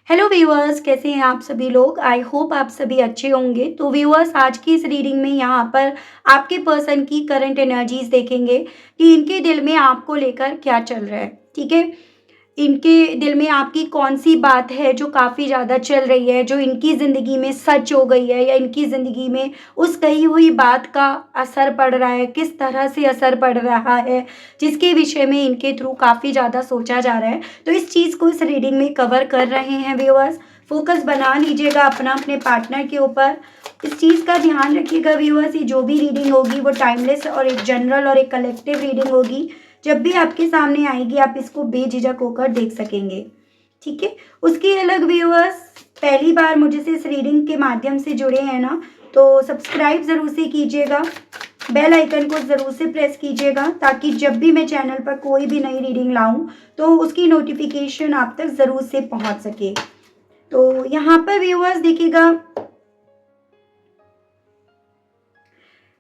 Hello viewers, कैसे हैं आप सभी लोग। आई होप आप सभी अच्छे होंगे। तो व्यूअर्स, आज की इस रीडिंग में यहाँ पर आपके पर्सन की करंट एनर्जीज देखेंगे कि इनके दिल में आपको लेकर क्या चल रहा है। ठीक है, इनके दिल में आपकी कौन सी बात है जो काफ़ी ज़्यादा चल रही है, जो इनकी ज़िंदगी में सच हो गई है, या इनकी ज़िंदगी में उस कही हुई बात का असर पड़ रहा है, किस तरह से असर पड़ रहा है, जिसके विषय में इनके थ्रू काफ़ी ज़्यादा सोचा जा रहा है। तो इस चीज़ को इस रीडिंग में कवर कर रहे हैं व्यूअर्स। फोकस बना लीजिएगा अपना अपने पार्टनर के ऊपर। इस चीज़ का ध्यान रखिएगा व्यूअर्स, ये जो भी रीडिंग होगी वो टाइमलेस और एक जनरल और एक कलेक्टिव रीडिंग होगी। जब भी आपके सामने आएगी आप इसको बेझिझक होकर देख सकेंगे। ठीक है, उसकी अलग व्यूअर्स, पहली बार मुझसे इस रीडिंग के माध्यम से जुड़े हैं ना, तो सब्सक्राइब ज़रूर से कीजिएगा, बेल आइकन को ज़रूर से प्रेस कीजिएगा, ताकि जब भी मैं चैनल पर कोई भी नई रीडिंग लाऊं तो उसकी नोटिफिकेशन आप तक ज़रूर से पहुंच सके। तो यहाँ पर व्यूअर्स देखिएगा,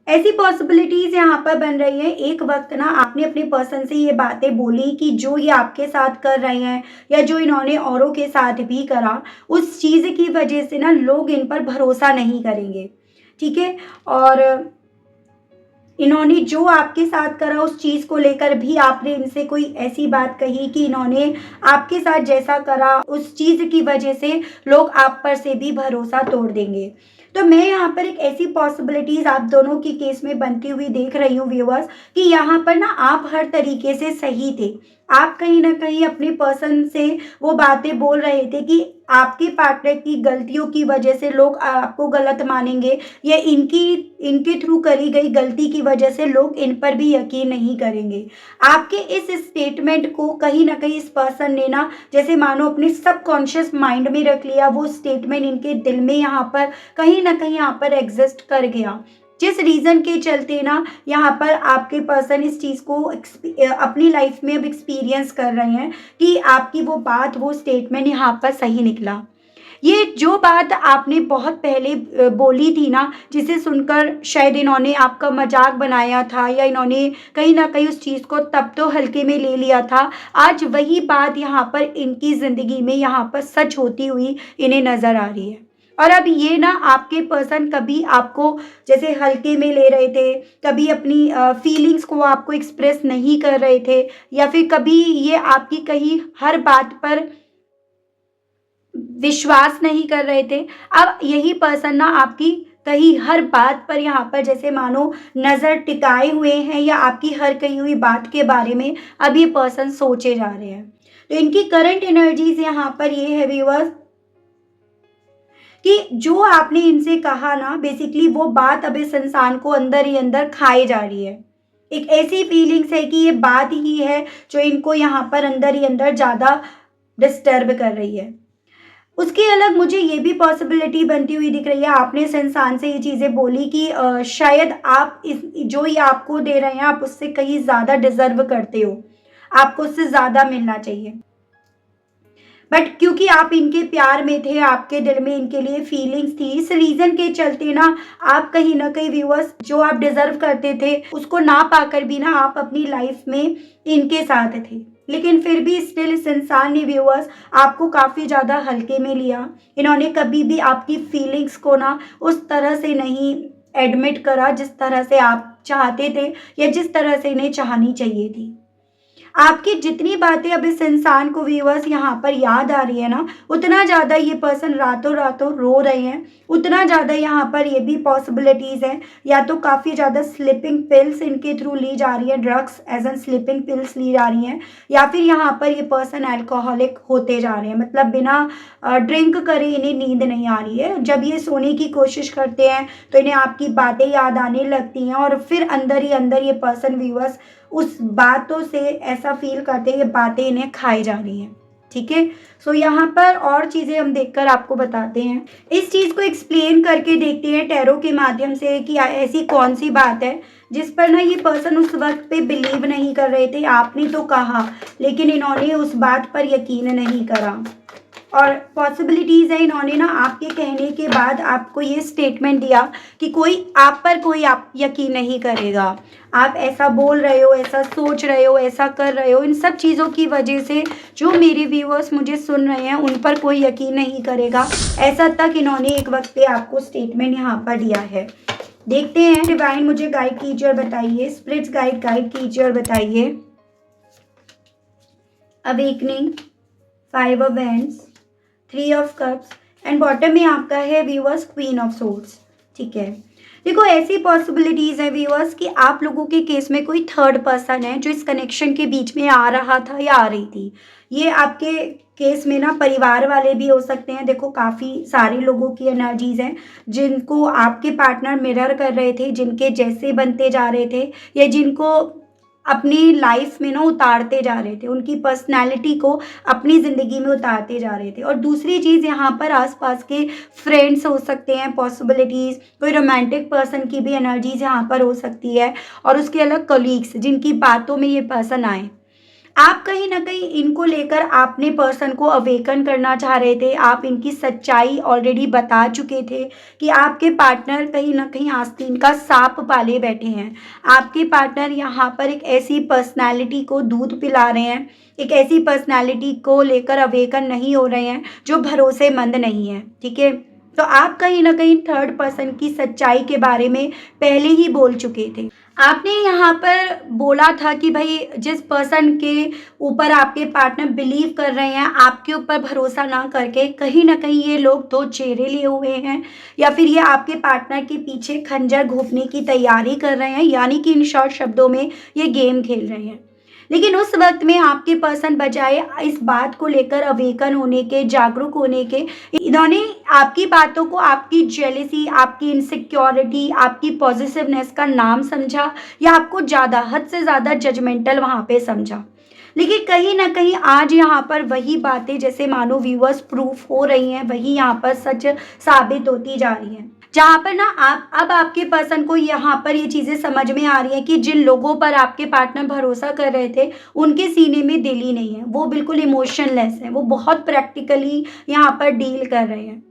ऐसी पॉसिबिलिटीज यहाँ पर बन रही है। एक वक्त ना आपने अपने पर्सन से ये बातें बोली कि जो ये आपके साथ कर रहे हैं या जो इन्होंने औरों के साथ भी करा, उस चीज़ की वजह से ना लोग इन पर भरोसा नहीं करेंगे। ठीक है, और इन्होंने जो आपके साथ करा उस चीज़ को लेकर भी आपने इनसे कोई ऐसी बात कही कि इन्होंने आपके साथ जैसा करा उस चीज़ की वजह से लोग आप पर से भी भरोसा तोड़ देंगे। तो मैं यहाँ पर एक ऐसी पॉसिबिलिटीज आप दोनों की केस में बनती हुई देख रही हूँ व्यूअर्स, कि यहाँ पर ना आप हर तरीके से सही थे। आप कहीं ना कहीं अपने पर्सन से वो बातें बोल रहे थे कि आपके पार्टनर की गलतियों की वजह से लोग आपको गलत मानेंगे, या इनके थ्रू करी गई गलती की वजह से लोग इन पर भी यकीन नहीं करेंगे। आपके इस स्टेटमेंट को कहीं ना कहीं इस पर्सन ने ना जैसे मानो अपने सबकॉन्शियस माइंड में रख लिया। वो स्टेटमेंट इनके दिल में यहाँ पर कहीं ना कहीं यहाँ पर एग्जिस्ट कर गया, जिस रीज़न के चलते ना यहाँ पर आपके पर्सन इस चीज़ को अपनी लाइफ में अब एक्सपीरियंस कर रहे हैं कि आपकी वो बात, वो स्टेटमेंट यहाँ पर सही निकला। ये जो बात आपने बहुत पहले बोली थी ना, जिसे सुनकर शायद इन्होंने आपका मजाक बनाया था, या इन्होंने कहीं ना कहीं उस चीज़ को तब तो हल्के में ले लिया था, आज वही बात यहाँ पर इनकी ज़िंदगी में यहाँ पर सच होती हुई इन्हें नज़र आ रही है। और अब ये ना आपके पर्सन कभी आपको जैसे हल्के में ले रहे थे, कभी अपनी फीलिंग्स को आपको एक्सप्रेस नहीं कर रहे थे, या फिर कभी ये आपकी कहीं हर बात पर विश्वास नहीं कर रहे थे। अब यही पर्सन ना आपकी कही हर बात पर यहाँ पर जैसे मानो नज़र टिकाए हुए हैं, या आपकी हर कही हुई बात के बारे में अब ये पर्सन सोचे जा रहे हैं। तो इनकी करंट एनर्जीज यहाँ पर ये है व्यूअर्स, कि जो आपने इनसे कहा ना, बेसिकली वो बात अब इस इंसान को अंदर ही अंदर खाए जा रही है। एक ऐसी फीलिंग्स है कि ये बात ही है जो इनको यहाँ पर अंदर ही अंदर ज़्यादा डिस्टर्ब कर रही है। उसके अलग मुझे ये भी पॉसिबिलिटी बनती हुई दिख रही है, आपने इस इंसान से ये चीज़ें बोली कि शायद आप इस जो ये आपको दे रहे हैं आप उससे कहीं ज़्यादा डिजर्व करते हो, आपको उससे ज़्यादा मिलना चाहिए। बट क्योंकि आप इनके प्यार में थे, आपके दिल में इनके लिए फीलिंग्स थी, इस रीज़न के चलते ना आप कहीं ना कहीं व्यूअर्स जो आप डिजर्व करते थे उसको ना पाकर भी ना आप अपनी लाइफ में इनके साथ थे। लेकिन फिर भी स्टिल इस इंसान ने व्यूअर्स आपको काफ़ी ज़्यादा हल्के में लिया। इन्होंने कभी भी आपकी फीलिंग्स को ना उस तरह से नहीं एडमिट करा जिस तरह से आप चाहते थे, या जिस तरह से इन्हें चाहनी चाहिए थी। आपकी जितनी बातें अब इस इंसान को व्यूअर्स यहाँ पर याद आ रही है ना, उतना ज़्यादा ये पर्सन रातों रातों रो रहे हैं, उतना ज़्यादा यहाँ पर ये भी पॉसिबिलिटीज़ हैं। या तो काफ़ी ज़्यादा स्लीपिंग पिल्स इनके थ्रू ली जा रही है, drugs as an sleeping pills ली जा रही हैं, या फिर यहाँ पर ये पर्सन अल्कोहलिक होते जा रहे हैं, मतलब बिना ड्रिंक करे इन्हें नींद नहीं आ रही है। जब ये सोने की कोशिश करते हैं तो इन्हें आपकी बातें याद आने लगती हैं, और फिर अंदर ही अंदर ये पर्सन व्यूअर्स उस बातों से ऐसा फील करते हैं ये बातें इन्हें खाई जा रही हैं। ठीक है, सो यहाँ पर और चीज़ें हम देखकर आपको बताते हैं, इस चीज़ को एक्सप्लेन करके देखते हैं टैरो के माध्यम से कि ऐसी कौन सी बात है जिस पर ना ये पर्सन उस वक्त पे बिलीव नहीं कर रहे थे। आपने तो कहा लेकिन इन्होंने उस बात पर यकीन नहीं करा। और पॉसिबिलिटीज़ है इन्होंने ना आपके कहने के बाद आपको ये स्टेटमेंट दिया कि कोई आप यकीन नहीं करेगा। आप ऐसा बोल रहे हो, ऐसा सोच रहे हो, ऐसा कर रहे हो, इन सब चीज़ों की वजह से जो मेरे व्यूअर्स मुझे सुन रहे हैं उन पर कोई यकीन नहीं करेगा। ऐसा तक इन्होंने एक वक्त पे आपको स्टेटमेंट यहाँ पर दिया है। देखते हैं डिवाइन मुझे गाइड कीजिए और बताइए, स्पिरिट्स गाइड कीजिए और बताइए। Awakening, 5 of wands, 3 of cups and bottom में आपका है व्यूअर्स क्वीन ऑफ सोर्ड्स। ठीक है, देखो ऐसी पॉसिबिलिटीज़ है व्यूअर्स कि आप लोगों के केस में कोई थर्ड पर्सन है जो इस कनेक्शन के बीच में आ रहा था या आ रही थी। ये आपके केस में ना परिवार वाले भी हो सकते हैं। देखो काफ़ी सारे लोगों की एनर्जीज हैं जिनको आपके पार्टनर मिरर कर रहे थे, जिनके जैसे बनते जा रहे थे या जिनको अपनी लाइफ में ना उतारते जा रहे थे, उनकी पर्सनैलिटी को अपनी ज़िंदगी में उतारते जा रहे थे। और दूसरी चीज़ यहाँ पर आसपास के फ्रेंड्स हो सकते हैं, पॉसिबिलिटीज़ कोई रोमांटिक पर्सन की भी एनर्जीज यहाँ पर हो सकती है और उसके अलग कलीग्स जिनकी बातों में ये पर्सन आए। आप कहीं न कहीं इनको लेकर आपने पर्सन को अवेकन करना चाह रहे थे, आप इनकी सच्चाई ऑलरेडी बता चुके थे कि आपके पार्टनर कहीं न कहीं आस्तीन का साँप पाले बैठे हैं। आपके पार्टनर यहाँ पर एक ऐसी पर्सनैलिटी को दूध पिला रहे हैं, एक ऐसी पर्सनैलिटी को लेकर अवेकन नहीं हो रहे हैं जो भरोसेमंद नहीं है, ठीक है? तो आप कहीं न कहीं थर्ड पर्सन की सच्चाई के बारे में पहले ही बोल चुके थे। आपने यहाँ पर बोला था कि भई जिस पर्सन के ऊपर आपके पार्टनर बिलीव कर रहे हैं, आपके ऊपर भरोसा ना करके कहीं न कहीं ये लोग 2 चेहरे लिए हुए हैं या फिर ये आपके पार्टनर के पीछे खंजर घोंपने की तैयारी कर रहे हैं, यानी कि इन शॉर्ट शब्दों में ये गेम खेल रहे हैं। लेकिन उस वक्त में आपके पर्सन बजाय इस बात को लेकर अवेकन होने के, जागरूक होने के, इन्होंने आपकी बातों को आपकी जेलेसी, आपकी इनसिक्योरिटी, आपकी पॉजिटिवनेस का नाम समझा या आपको ज़्यादा, हद से ज़्यादा जजमेंटल वहाँ पे समझा। लेकिन कहीं न कहीं आज यहाँ पर वही बातें जैसे मानो व्यूअर्स प्रूफ हो रही हैं, वही यहाँ पर सच साबित होती जा रही हैं। जहाँ पर ना आप अब आपके पर्सन को यहाँ पर ये चीज़ें समझ में आ रही हैं कि जिन लोगों पर आपके पार्टनर भरोसा कर रहे थे, उनके सीने में दिल ही नहीं है। वो बिल्कुल इमोशनलेस हैं, वो बहुत प्रैक्टिकली यहाँ पर डील कर रहे हैं।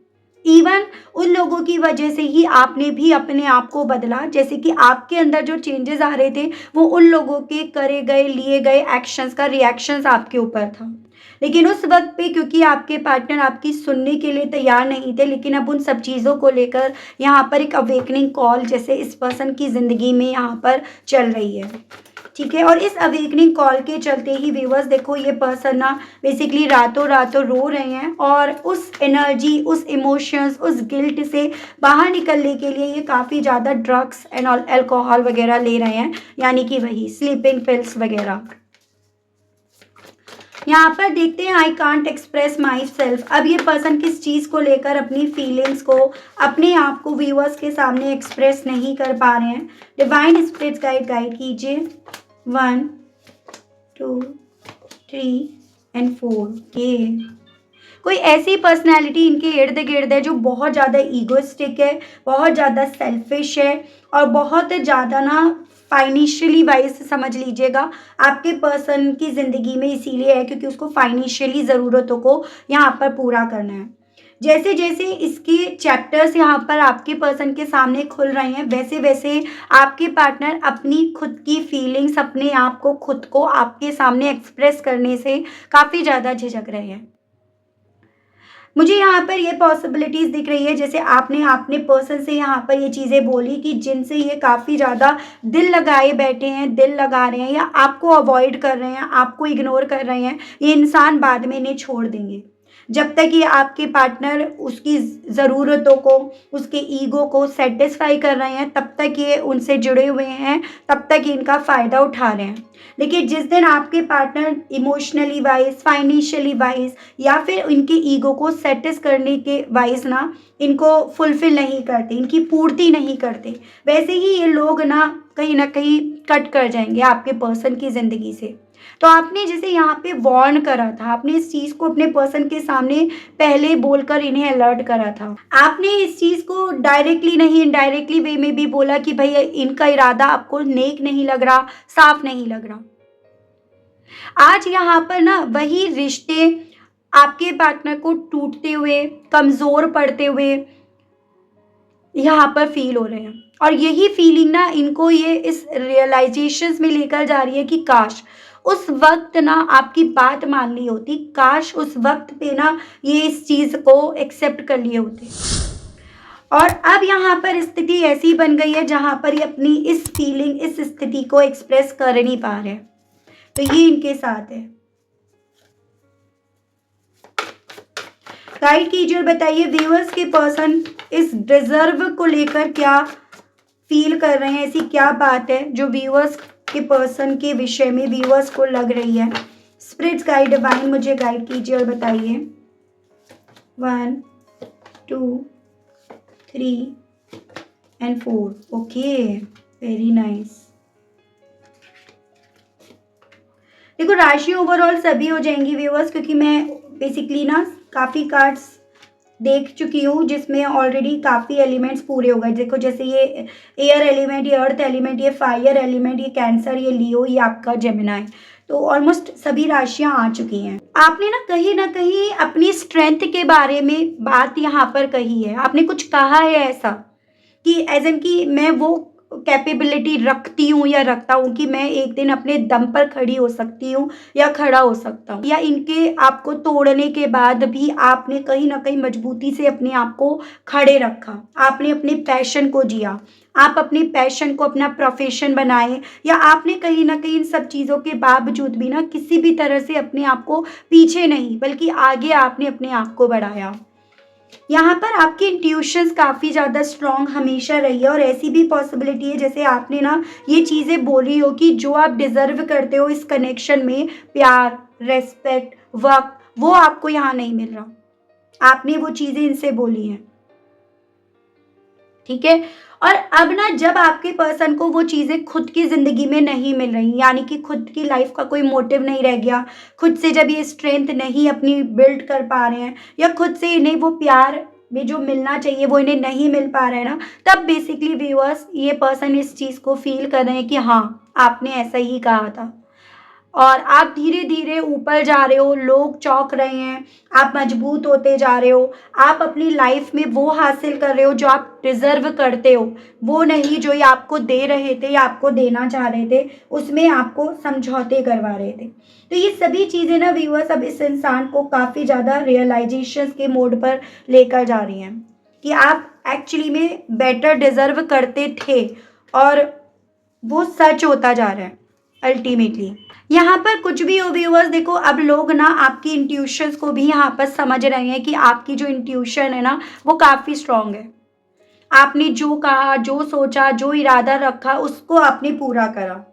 इवन उन लोगों की वजह से ही आपने भी अपने आप को बदला, जैसे कि आपके अंदर जो चेंजेस आ रहे थे वो उन लोगों के करे गए, लिए गए एक्शंस का रिएक्शंस आपके ऊपर था। लेकिन उस वक्त पे क्योंकि आपके पार्टनर आपकी सुनने के लिए तैयार नहीं थे, लेकिन अब उन सब चीज़ों को लेकर यहाँ पर एक अवेकनिंग कॉल जैसे इस पर्सन की ज़िंदगी में यहाँ पर चल रही है, ठीक है? और इस अवेकनिंग कॉल के चलते ही व्यूअर्स देखो ये पर्सन ना बेसिकली रातों रातों रो रहे हैं और उस एनर्जी, उस इमोशंस, उस गिल्ट से बाहर निकलने के लिए ये काफ़ी ज़्यादा ड्रग्स एंड अल्कोहल वगैरह ले रहे हैं, यानी कि वही स्लीपिंग पिल्स वगैरह। यहाँ पर देखते हैं I can't express my self. अब ये पर्सन किस चीज़ को लेकर अपनी फीलिंग्स को, अपने आप को व्यूअर्स के सामने एक्सप्रेस नहीं कर पा रहे हैं। डिवाइन स्पिरिट्स गाइड कीजिए। 1 2 3 एंड 4। ये कोई ऐसी पर्सनैलिटी इनके इर्द गिर्द है जो बहुत ज़्यादा ईगोइस्टिक है, बहुत ज़्यादा सेल्फिश है और बहुत ज़्यादा ना फाइनेंशियली वाइज समझ लीजिएगा आपके पर्सन की ज़िंदगी में इसीलिए है क्योंकि उसको फाइनेंशियली ज़रूरतों को यहाँ पर पूरा करना है। जैसे जैसे इसके चैप्टर्स यहाँ पर आपके पर्सन के सामने खुल रहे हैं, वैसे वैसे आपके पार्टनर अपनी खुद की फीलिंग्स, अपने आप को, खुद को आपके सामने एक्सप्रेस करने से काफ़ी ज़्यादा झिझक रहे हैं। मुझे यहाँ पर ये पॉसिबिलिटीज़ दिख रही है जैसे आपने अपने पर्सन से यहाँ पर ये चीज़ें बोली कि जिनसे ये काफ़ी ज़्यादा दिल लगाए बैठे हैं, दिल लगा रहे हैं या आपको अवॉइड कर रहे हैं, आपको इग्नोर कर रहे हैं, ये इंसान बाद में इन्हें छोड़ देंगे। जब तक ये आपके पार्टनर उसकी ज़रूरतों को, उसके ईगो को सेटिस्फाई कर रहे हैं, तब तक ये उनसे जुड़े हुए हैं, तब तक ये इनका फ़ायदा उठा रहे हैं। लेकिन जिस दिन आपके partner emotionally wise, financially wise या फिर इनके ईगो को सेटिस करने के वाइज ना इनको फुलफिल नहीं करते, इनकी पूर्ति नहीं करते, वैसे ही ये लोग ना कहीं कट कर जाएंगे आपके पर्सन की ज़िंदगी से। तो आपने जैसे यहाँ पे वार्न करा था, आपने इस चीज़ को अपने पर्सन के सामने पहले बोलकर इन्हें अलर्ट करा था। आपने इस चीज़ को डायरेक्टली नहीं, इनडायरेक्टली वे में भी बोला कि भाई इनका इरादा आपको नेक नहीं लग रहा, साफ नहीं लग रहा। आज यहाँ पर ना वही रिश्ते आपके पार्टनर को टूटते हुए, कमज़ोर पड़ते हुए यहाँ पर फ़ील हो रहे हैं। और यही फ़ीलिंग ना इनको ये इस रियलाइज़ेशंस में लेकर जा रही है कि काश उस वक़्त ना आपकी बात मान ली होती, काश उस वक़्त पे ना ये इस चीज़ को एक्सेप्ट कर लिए होते। और अब यहाँ पर स्थिति ऐसी बन गई है जहाँ पर ये अपनी इस फ़ीलिंग, इस स्थिति को एक्सप्रेस कर नहीं पा रहे हैं। तो ये इनके साथ है। गाइड कीजिए और बताइए व्यूअर्स के पर्सन इस डिजर्व को लेकर क्या फील कर रहे हैं, ऐसी क्या बात है जो व्यूअर्स के पर्सन के विषय में व्यूअर्स को लग रही है। स्पिरिट्स गाइड डिवाइन मुझे गाइड कीजिए और बताइए। 1 2 3 एंड 4। Okay, very nice. देखो राशि ओवरऑल सभी हो जाएंगी व्यूअर्स, क्योंकि मैं बेसिकली ना काफ़ी कार्ड्स देख चुकी हूँ जिसमें ऑलरेडी काफ़ी एलिमेंट्स पूरे हो गए। देखो जैसे ये एयर एलिमेंट, ये अर्थ एलिमेंट, ये फायर एलिमेंट, ये कैंसर, ये लियो, ये आपका जेमिनाई। तो ऑलमोस्ट सभी राशियाँ आ चुकी हैं। आपने ना कहीं अपनी स्ट्रेंथ के बारे में बात यहाँ पर कही है। आपने कुछ कहा है ऐसा कि एज एन कि मैं वो कैपेबिलिटी रखती हूँ या रखता हूँ कि मैं एक दिन अपने दम पर खड़ी हो सकती हूँ या खड़ा हो सकता हूँ, या इनके आपको तोड़ने के बाद भी आपने कहीं ना कहीं मजबूती से अपने आप को खड़े रखा, आपने अपने पैशन को जिया, आप अपने पैशन को अपना प्रोफेशन बनाए, या आपने कहीं ना कहीं इन सब चीज़ों के बावजूद भी ना किसी भी तरह से अपने आप को पीछे नहीं बल्कि आगे आपने अपने आप को बढ़ाया। यहाँ पर आपकी इंट्यूशंस काफ़ी ज़्यादा स्ट्रॉन्ग हमेशा रही है। और ऐसी भी पॉसिबिलिटी है जैसे आपने ना ये चीज़ें बोली हो कि जो आप डिज़र्व करते हो इस कनेक्शन में, प्यार, रेस्पेक्ट, वक्त, वो आपको यहाँ नहीं मिल रहा। आपने वो चीज़ें इनसे बोली हैं, ठीक है। और अब ना जब आपके पर्सन को वो चीज़ें खुद की ज़िंदगी में नहीं मिल रही, यानी कि खुद की लाइफ का कोई मोटिव नहीं रह गया, खुद से जब ये स्ट्रेंथ नहीं अपनी बिल्ड कर पा रहे हैं, या खुद से इन्हें वो प्यार में जो मिलना चाहिए वो इन्हें नहीं मिल पा रहा है ना, तब बेसिकली व्यूअर्स ये पर्सन इस चीज़ को फील कर रहे हैं कि हाँ आपने ऐसा ही कहा था। और आप धीरे धीरे ऊपर जा रहे हो, लोग चौंक रहे हैं, आप मजबूत होते जा रहे हो, आप अपनी लाइफ में वो हासिल कर रहे हो जो आप डिजर्व करते हो, वो नहीं जो ये आपको दे रहे थे या आपको देना चाह रहे थे, उसमें आपको समझौते करवा रहे थे। तो ये सभी चीज़ें ना व्यूअर्स अब इस इंसान को काफ़ी ज़्यादा रियलाइजेशन के मोड पर लेकर जा रही हैं कि आप एक्चुअली में बेटर डिजर्व करते थे, और वो सच होता जा रहा है अल्टीमेटली। यहाँ पर कुछ भी हो व्यूअर्स, देखो अब लोग ना आपकी इंट्यूशंस को भी यहाँ पर समझ रहे हैं कि आपकी जो इंट्यूशन है ना वो काफ़ी स्ट्रांग है। आपने जो कहा, जो सोचा, जो इरादा रखा उसको आपने पूरा करा।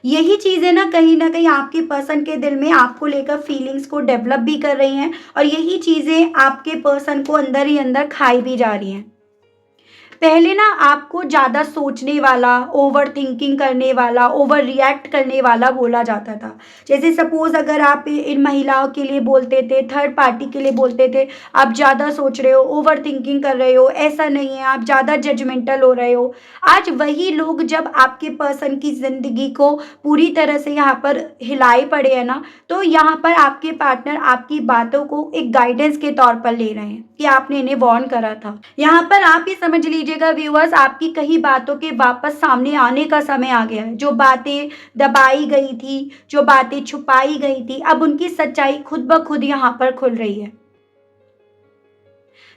यही चीज़ें ना कहीं आपके पर्सन के दिल में आपको लेकर फीलिंग्स को डेवलप भी कर रही हैं, और यही चीज़ें आपके पर्सन को अंदर ही अंदर खाई भी जा रही हैं। पहले ना आपको ज़्यादा सोचने वाला, ओवर थिंकिंग करने वाला, ओवर रिएक्ट करने वाला बोला जाता था। जैसे सपोज़ अगर आप इन महिलाओं के लिए बोलते थे, थर्ड पार्टी के लिए बोलते थे, आप ज़्यादा सोच रहे हो, ओवर थिंकिंग कर रहे हो, ऐसा नहीं है, आप ज़्यादा जजमेंटल हो रहे हो। आज वही लोग जब आपके पर्सन की ज़िंदगी को पूरी तरह से यहाँ पर हिलाए पड़े हैं ना, तो यहाँ पर आपके पार्टनर आपकी बातों को एक गाइडेंस के तौर पर ले रहे हैं कि आपने इन्हें वार्न करा था। यहाँ पर आप ये समझ लीजिएगा व्यूअर्स, आपकी कई बातों के वापस सामने आने का समय आ गया है। जो बातें दबाई गई थी, जो बातें छुपाई गई थी, अब उनकी सच्चाई खुद ब खुद यहाँ पर खुल रही है।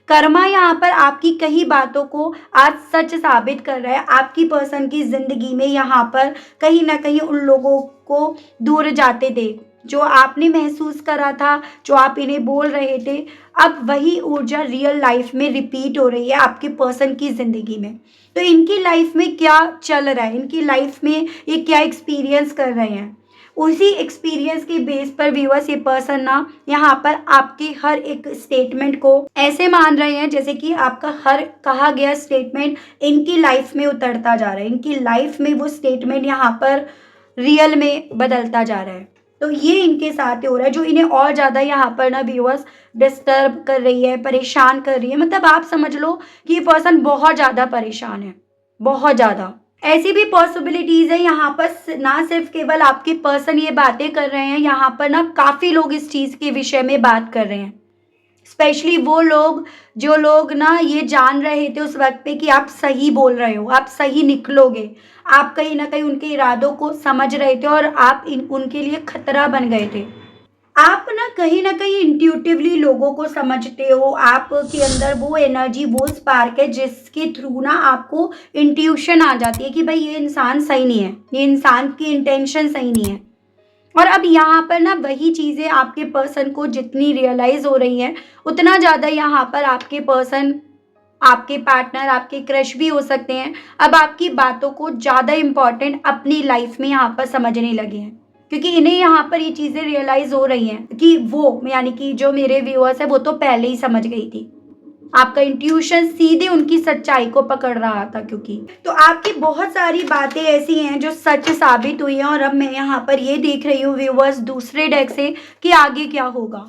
कर्मा यहाँ पर आपकी कई बातों को आज सच साबित कर रहा है। आपकी पर्सन की जिंदगी में यहाँ पर कहीं ना कहीं उन लोगों को दूर जाते देख, जो आपने महसूस करा था, जो आप इन्हें बोल रहे थे, अब वही ऊर्जा रियल लाइफ में रिपीट हो रही है आपके पर्सन की ज़िंदगी में। तो इनकी लाइफ में क्या चल रहा है, इनकी लाइफ में ये क्या एक्सपीरियंस कर रहे हैं, उसी एक्सपीरियंस के बेस पर व्यूअर्स ये पर्सन ना यहाँ पर आपके हर एक स्टेटमेंट को ऐसे मान रहे हैं जैसे कि आपका हर कहा गया स्टेटमेंट इनकी लाइफ में उतरता जा रहा है, इनकी लाइफ में वो स्टेटमेंट यहाँ पर रियल में बदलता जा रहा है। तो ये इनके साथ हो रहा है, जो इन्हें और ज़्यादा यहाँ पर ना व्यूअर्स डिस्टर्ब कर रही है, परेशान कर रही है। मतलब आप समझ लो कि ये पर्सन बहुत ज़्यादा परेशान है, बहुत ज़्यादा। ऐसी भी पॉसिबिलिटीज़ है यहाँ पर, ना सिर्फ केवल आपके पर्सन ये बातें कर रहे हैं, यहाँ पर ना काफ़ी लोग इस चीज़ के विषय में बात कर रहे हैं। स्पेशली वो लोग जो लोग ना ये जान रहे थे उस वक़्त पे कि आप सही बोल रहे हो, आप सही निकलोगे। आप कहीं न कहीं उनके इरादों को समझ रहे थे और आप इन उनके लिए खतरा बन गए थे। आप ना कहीं न कहीं इंट्यूटिवली लोगों को समझते हो, आपके अंदर वो एनर्जी, वो स्पार्क है जिसके थ्रू ना आपको इंट्यूशन आ जाती है कि भाई ये इंसान सही नहीं है, ये इंसान की इंटेंशन सही नहीं है। और अब यहाँ पर ना वही चीज़ें आपके पर्सन को जितनी रियलाइज़ हो रही हैं, उतना ज़्यादा यहाँ पर आपके पर्सन, आपके पार्टनर, आपके क्रश भी हो सकते हैं, अब आपकी बातों को ज़्यादा इम्पोर्टेंट अपनी लाइफ़ में यहाँ पर समझने लगे हैं। क्योंकि इन्हें यहाँ पर ये चीज़ें रियलाइज़ हो रही हैं कि वो, यानी कि जो मेरे व्यूअर्स हैं, वो तो पहले ही समझ गई थी। आपका इंट्यूशन सीधे उनकी सच्चाई को पकड़ रहा था, क्योंकि तो आपकी बहुत सारी बातें ऐसी हैं जो सच साबित हुई हैं। और अब मैं यहाँ पर ये देख रही हूँ व्यूअर्स दूसरे डेक से कि आगे क्या होगा।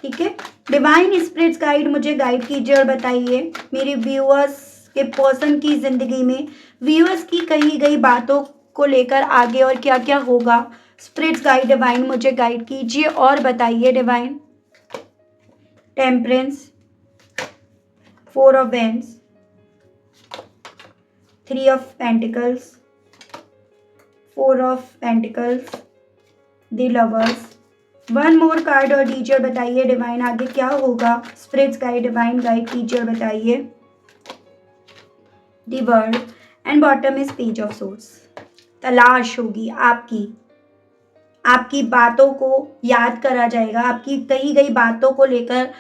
ठीक है, डिवाइन स्पिरिट्स गाइड मुझे गाइड कीजिए और बताइए मेरे व्यूअर्स के पर्सन की ज़िंदगी में व्यूअर्स की कही गई बातों को लेकर आगे और क्या क्या होगा। स्पिरिट्स गाइड डिवाइन मुझे गाइड कीजिए और बताइए divine. Temperance, 4 of Wands, 3 of Pentacles, 4 of Pentacles, The Lovers। One more card और दीजिए और बताइए डिवाइन आगे क्या होगा। स्पिरिट्स गाइड डिवाइन गाइड कीजिए और बताइए। The world and bottom is page of source. तलाश होगी आपकी, आपकी बातों को याद करा जाएगा, आपकी कही गई बातों को लेकर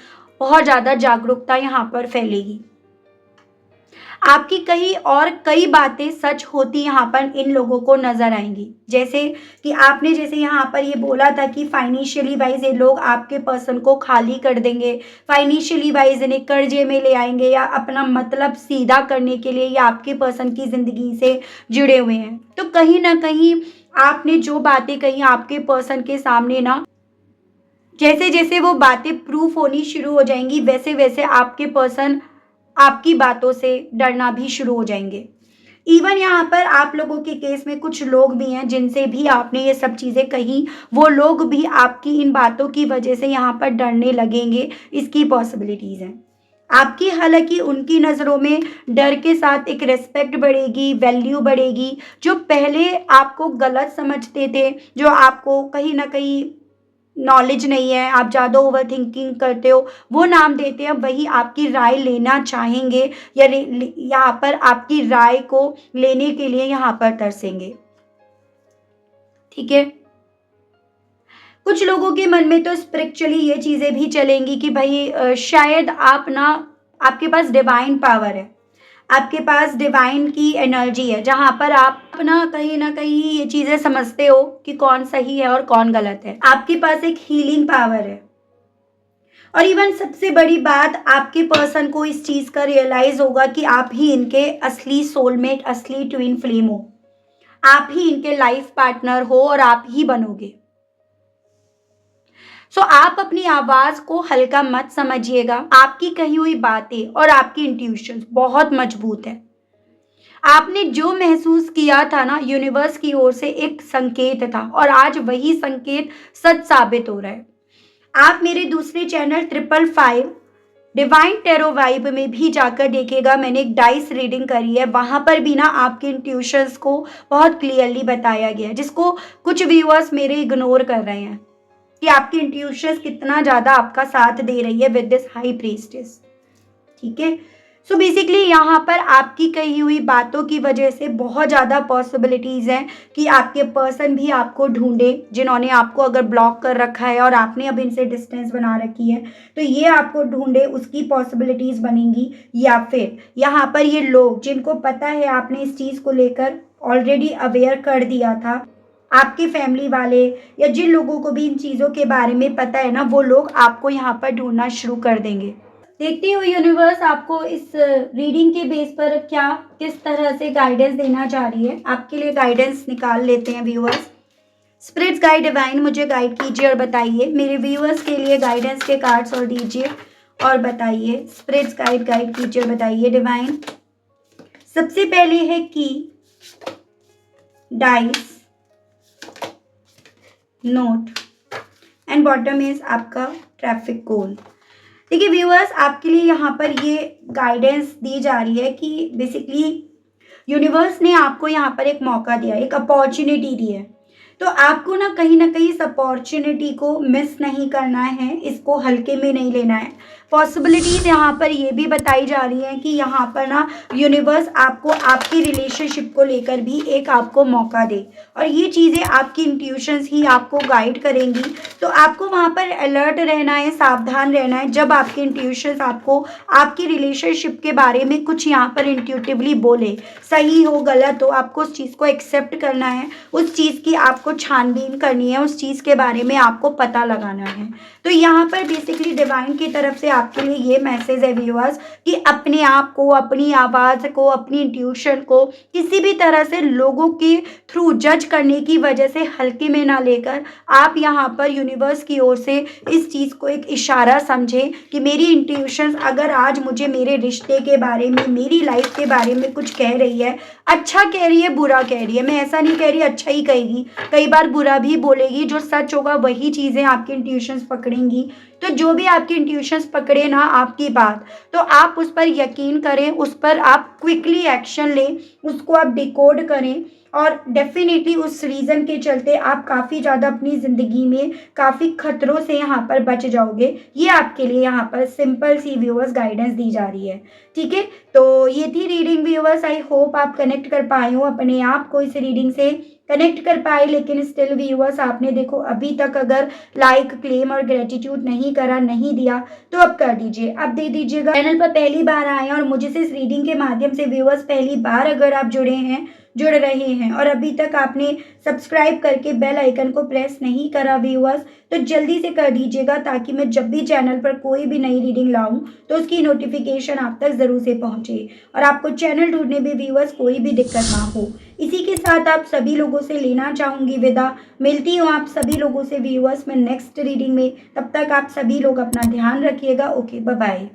बहुत ज़्यादा जागरूकता यहाँ पर फैलेगी। आपकी कई और कई बातें सच होती यहाँ पर इन लोगों को नजर आएंगी। जैसे कि आपने जैसे यहाँ पर ये बोला था कि फाइनेंशियली वाइज ये लोग आपके पर्सन को खाली कर देंगे, फाइनेंशियली वाइज इन्हें कर्जे में ले आएंगे या अपना मतलब सीधा करने के लिए ये आपके पर्सन की ज़िंदगी से जुड़े हुए हैं। तो कहीं ना कहीं आपने जो बातें कही आपके पर्सन के सामने ना, जैसे जैसे वो बातें प्रूफ होनी शुरू हो जाएंगी वैसे वैसे आपके पर्सन आपकी बातों से डरना भी शुरू हो जाएंगे। इवन यहाँ पर आप लोगों के केस में कुछ लोग भी हैं जिनसे भी आपने ये सब चीज़ें कही, वो लोग भी आपकी इन बातों की वजह से यहाँ पर डरने लगेंगे, इसकी पॉसिबिलिटीज़ हैं। आपकी हालांकि उनकी नज़रों में डर के साथ एक रिस्पेक्ट बढ़ेगी, वैल्यू बढ़ेगी। जो पहले आपको गलत समझते थे, जो आपको कहीं ना कहीं नॉलेज नहीं है, आप ज़्यादा ओवर थिंकिंग करते हो, वो नाम देते हैं, वही आपकी राय लेना चाहेंगे या यहाँ पर आपकी राय को लेने के लिए यहाँ पर तरसेंगे। ठीक है, कुछ लोगों के मन में तो स्पिरिचुअली ये चीज़ें भी चलेंगी कि भाई शायद आप ना, आपके पास डिवाइन पावर है, आपके पास डिवाइन की एनर्जी है, जहाँ पर आप ना कहीं ये चीज़ें समझते हो कि कौन सही है और कौन गलत है। आपके पास एक हीलिंग पावर है। और इवन सबसे बड़ी बात, आपके पर्सन को इस चीज़ का रियलाइज होगा कि आप ही इनके असली सोलमेट, असली ट्विन फ्लेम हो, आप ही इनके लाइफ पार्टनर हो और आप ही बनोगे। सो आप अपनी आवाज को हल्का मत समझिएगा। आपकी कही हुई बातें और आपकी इंट्यूशन बहुत मजबूत है। आपने जो महसूस किया था ना, यूनिवर्स की ओर से एक संकेत था और आज वही संकेत सच साबित हो रहा है। आप मेरे दूसरे चैनल 555 डिवाइन टेरो वाइब में भी जाकर देखिएगा, मैंने एक डाइस रीडिंग करी है, वहां पर भी ना आपके इंट्यूशंस को बहुत क्लियरली बताया गया है, जिसको कुछ व्यूअर्स मेरे इग्नोर कर रहे हैं कि आपकी इंट्यूशंस कितना ज़्यादा आपका साथ दे रही है विद दिस हाई प्रीस्टेस। ठीक है, सो बेसिकली यहाँ पर आपकी कही हुई बातों की वजह से बहुत ज़्यादा पॉसिबिलिटीज़ हैं कि आपके पर्सन भी आपको ढूंढे, जिन्होंने आपको अगर ब्लॉक कर रखा है और आपने अब इनसे डिस्टेंस बना रखी है, तो ये आपको ढूंढे, उसकी पॉसिबिलिटीज़ बनेंगी। या फिर यहाँ पर ये लोग जिनको पता है आपने इस चीज़ को लेकर ऑलरेडी अवेयर कर दिया था, आपके फैमिली वाले या जिन लोगों को भी इन चीज़ों के बारे में पता है ना, वो लोग आपको यहाँ पर ढूंढना शुरू कर देंगे। देखते हो यूनिवर्स आपको इस रीडिंग के बेस पर क्या किस तरह से गाइडेंस देना चाह रही है। आपके लिए गाइडेंस निकाल लेते हैं व्यूअर्स। स्पिरिट्स गाइड डिवाइन मुझे गाइड कीजिए और बताइए, मेरे व्यूअर्स के लिए गाइडेंस के कार्ड्स और दीजिए और बताइए। स्पिरिट्स गाइड कीजिए और बताइए डिवाइन। सबसे पहले है की dice, note and bottom is आपका ट्रैफिक गोल। देखिए व्यूअर्स, आपके लिए यहाँ पर ये गाइडेंस दी जा रही है कि बेसिकली यूनिवर्स ने आपको यहाँ पर एक मौका दिया, एक अपॉर्चुनिटी दी है। तो आपको ना कहीं इस अपॉर्चुनिटी को मिस नहीं करना है, इसको हल्के में नहीं लेना है। पॉसिबिलिटीज़ यहाँ पर ये भी बताई जा रही हैं कि यहाँ पर ना यूनिवर्स आपको आपकी रिलेशनशिप को लेकर भी एक आपको मौका दे, और ये चीज़ें आपकी इंट्यूशंस ही आपको गाइड करेंगी। तो आपको वहाँ पर अलर्ट रहना है, सावधान रहना है। जब आपके इंट्यूशंस आपको आपकी रिलेशनशिप के बारे में कुछ यहाँ पर इंट्यूटिवली बोले, सही हो गलत हो, आपको उस चीज़ को एक्सेप्ट करना है, उस चीज़ की आपको छानबीन करनी है, उस चीज़ के बारे में आपको पता लगाना है। तो यहाँ पर बेसिकली डिवाइन की तरफ से आपके लिए ये मैसेज है व्यूअर्स कि अपने आप को, अपनी आवाज़ को, अपनी इंट्यूशन को किसी भी तरह से लोगों के थ्रू जज करने की वजह से हल्के में ना लेकर, आप यहाँ पर यूनिवर्स की ओर से इस चीज़ को एक इशारा समझें कि मेरी इंट्यूशंस अगर आज मुझे मेरे रिश्ते के बारे में, मेरी लाइफ के बारे में कुछ कह रही है, अच्छा कह रही है, बुरा कह रही है, मैं ऐसा नहीं कह रही अच्छा ही कहेगी, कई बार बुरा भी बोलेगी, जो सच होगा वही चीज़ें आपकी इंट्यूशंस पकड़ेंगी। तो जो भी आपकी इंट्यूशंस पकड़े ना आपकी बात, तो आप उस पर यकीन करें, उस पर आप क्विकली एक्शन लें, उसको आप डिकोड करें, और डेफिनेटली उस रीज़न के चलते आप काफ़ी ज़्यादा अपनी ज़िंदगी में काफ़ी खतरों से यहाँ पर बच जाओगे। ये आपके लिए यहाँ पर सिंपल सी व्यूअर्स गाइडेंस दी जा रही है, ठीक है। तो ये थी रीडिंग व्यूअर्स, आई होप आप कनेक्ट कर पाए हो, अपने आप को इस रीडिंग से कनेक्ट कर पाए। लेकिन स्टिल व्यूअर्स, आपने देखो अभी तक अगर लाइक, क्लेम और ग्रेटिट्यूड नहीं करा, नहीं दिया, तो अब कर दीजिए, अब दे दीजिएगा। चैनल पर पहली बार आए और मुझे से इस रीडिंग के माध्यम से व्यूअर्स पहली बार अगर आप जुड़ रहे हैं और अभी तक आपने सब्सक्राइब करके बेल आइकन को प्रेस नहीं करा व्यूअर्स, तो जल्दी से कर दीजिएगा, ताकि मैं जब भी चैनल पर कोई भी नई रीडिंग लाऊं तो उसकी नोटिफिकेशन आप तक ज़रूर से पहुंचे और आपको चैनल ढूंढने में व्यूअर्स कोई भी दिक्कत ना हो। इसी के साथ आप सभी लोगों से लेना चाहूँगी विदा। मिलती हूँ आप सभी लोगों से व्यूअर्स मैं नेक्स्ट रीडिंग में। तब तक आप सभी लोग अपना ध्यान रखिएगा। Okay, bye bye.